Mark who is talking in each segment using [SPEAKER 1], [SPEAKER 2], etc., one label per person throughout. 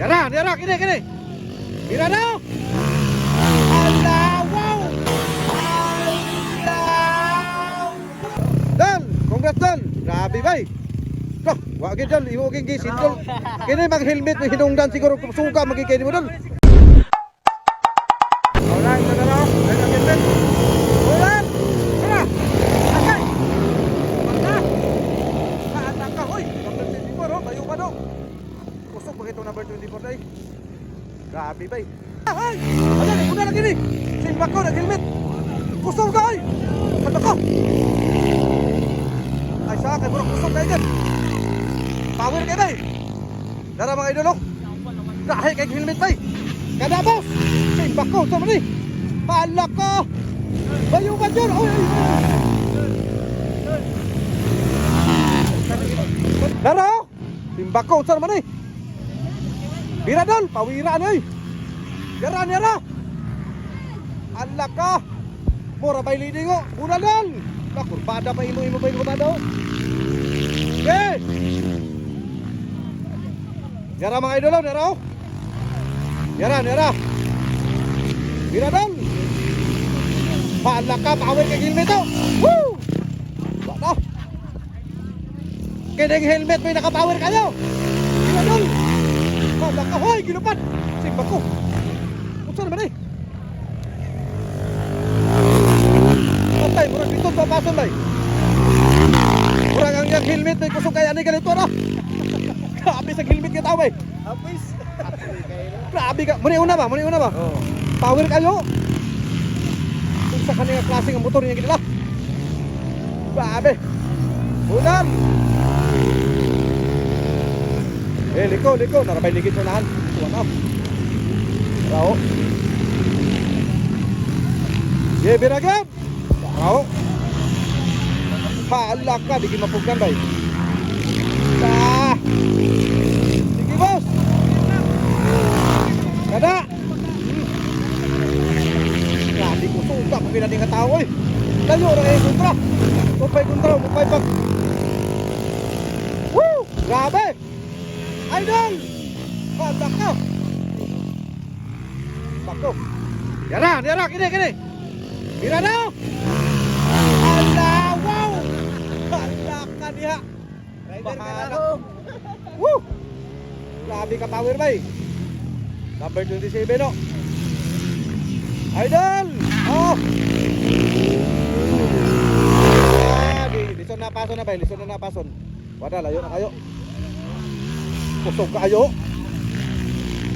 [SPEAKER 1] Yara, kini. Mira na. Allah, wow. Allah. Dan, congrats Dan. Grabe bay. Loh, wa gid dal, imo ging gisindol. Kini mag helmet may hinungdan siguro suka magikini mo dal. Alright, na. Ay helmet. Ulan. Tara. Akay. Mana? Anak ka hoy. Number 24 tayo pa do. Kusog ba itong number 24 day? Grabe bay. Ay! Ano ni kuna lagi ni? Simba ko nag helmet. Kusog ka ay. Kada ko. Ay sa kay bro kusog kay gan. Power kay bay. Dara mga idolo. Dahil kay helmet bay. Kada boss. Simba ko to ni. Pala ko. Bayo ba dyan? Oy. Dara. Simba ko sa man ni. Bira dol, pawira na eh. Yara. Allah ka. Mura bay leading o. Mura dol. Kurbada pa imo bay kurbada o. Okay. Yara mga idolo, yara o. Yara. Bira dol. Allah ka, pawir kay helmet o. Woo! Bata. Kaya helmet may nakapower kayo. Bira dol. Allah ka, hoy, gilupat. Simba ko. Unsa naman eh? Patay, murag dito sa pason bay. Murag ang yung helmet may kusog kaya ni ganito na. Grabe sa helmet ka tao bay.
[SPEAKER 2] Apis.
[SPEAKER 1] Grabe ka. Muni una ba?
[SPEAKER 2] Oh.
[SPEAKER 1] Power kayo. Kung sa kanila klaseng ang motor niya gila. Grabe. Ulan. Liko. Narabay ligid sa lahan. Tuwan na. Rao. Biragyan. Rao. Paalak ka. Di mapugkan bay. Sige boss. Kada. Grabe ko suka. Kung pinating katao eh. Layo na kayo kontra. Mupay pag. Woo! Grabe. Idol! Patak ka! Bako! Yara! Kini! Mira na! Allah! Wow! Patak ka niya!
[SPEAKER 2] Rider ka na
[SPEAKER 1] Bahala.
[SPEAKER 2] ho.
[SPEAKER 1] Woo! Grabe ka power bay! Number 27 no? Idol! Oh! Lison na pason. Wala, layo na kayo. Kusog kayo.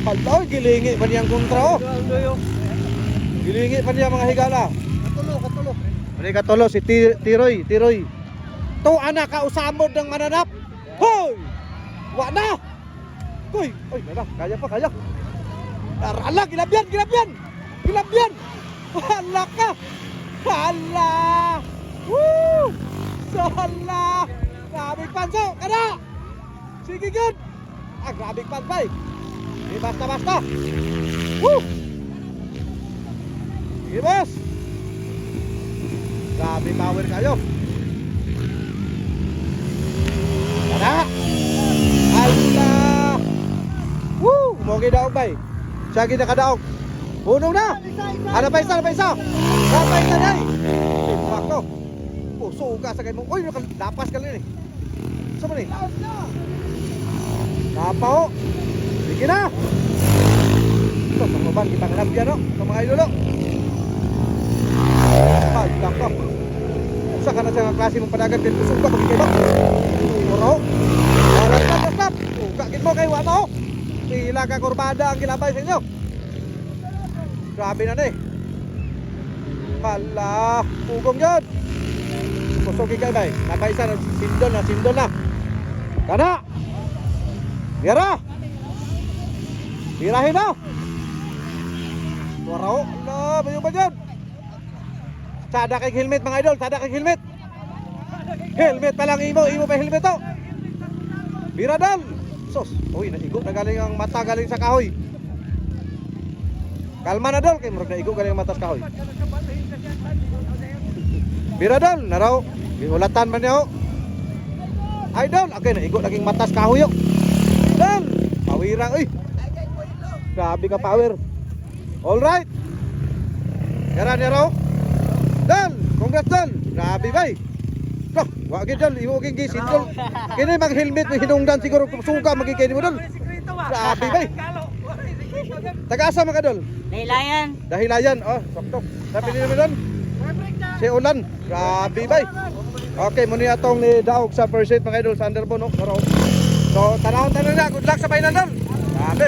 [SPEAKER 1] Hala, gilingi pa niyang kontra oh. Gilingi pa niya mga higala.
[SPEAKER 2] Katulo.
[SPEAKER 1] Ano katulo si Tiroy. To anak ka usamod ng mananap. Hoy! Wa na. Hoy, nara, kaya. Ala, gilabyan. Hala ka. Hala. Woo! Hala. Grabe panso, kada. Sige good. Grabe pantay. Di basta. Woo! Sige boss. Grabe power kayo. Kada. Allah. Woo! Mogi daog bay. Siya kita kadaog. Puno na. Ano pa isa? Apa isa day? Bako. Suga sa kayo mo. Uy, dapas ka lang eh. Saan ni? Napa ho? Sige na! Ito, pangmaban, kita kanabyan ho. Ito mga idolo. Ay, lako. Usa ka na sa klase mong padagan din kusog ka pagkikita. Uro. Stop. Ukakit mo kayo, ano ho? Sila ka kurbada ang kilabay sa inyo. Grabe na na eh. Hala, pugong yun. Kusog ikay bay. Napaisa na, sindol na. Kada! Yara! Birahin na! Warao! Allah! Bayo ba dyan? Sada kay helmet mga idol! Helmet pa lang imo pa helmet to! Bira dal! Sos! Uy, naigo na galing ang mata galing sa kahoy! Kalma na dal! Kay murag naigo galing ang mata sa kahoy! Bira dal! Naraw! Ulatan man niya ho! Idol! Okay, naigo naging mata sa kahoy ho! Dal! Pawira, uy! Grabe ka power. All right. Yaran yaro. Dal, congrats dal. Grabe bay. Loh, wa gid dal, imo king gisin dal. Kini mag helmet mo hinungdan siguro suka magikay mo dal. Grabe bay. Taga-asa man ka dal?
[SPEAKER 3] Dahilayan.
[SPEAKER 1] Dahilayan, oh, sakto. Sabi ni naman doon. Si Ulan. Grabe bay. Okay, muna atong ni Daog sa first set mga idol sa Underbone, no? So, tanawon na. Good luck sa final dal. Grabe.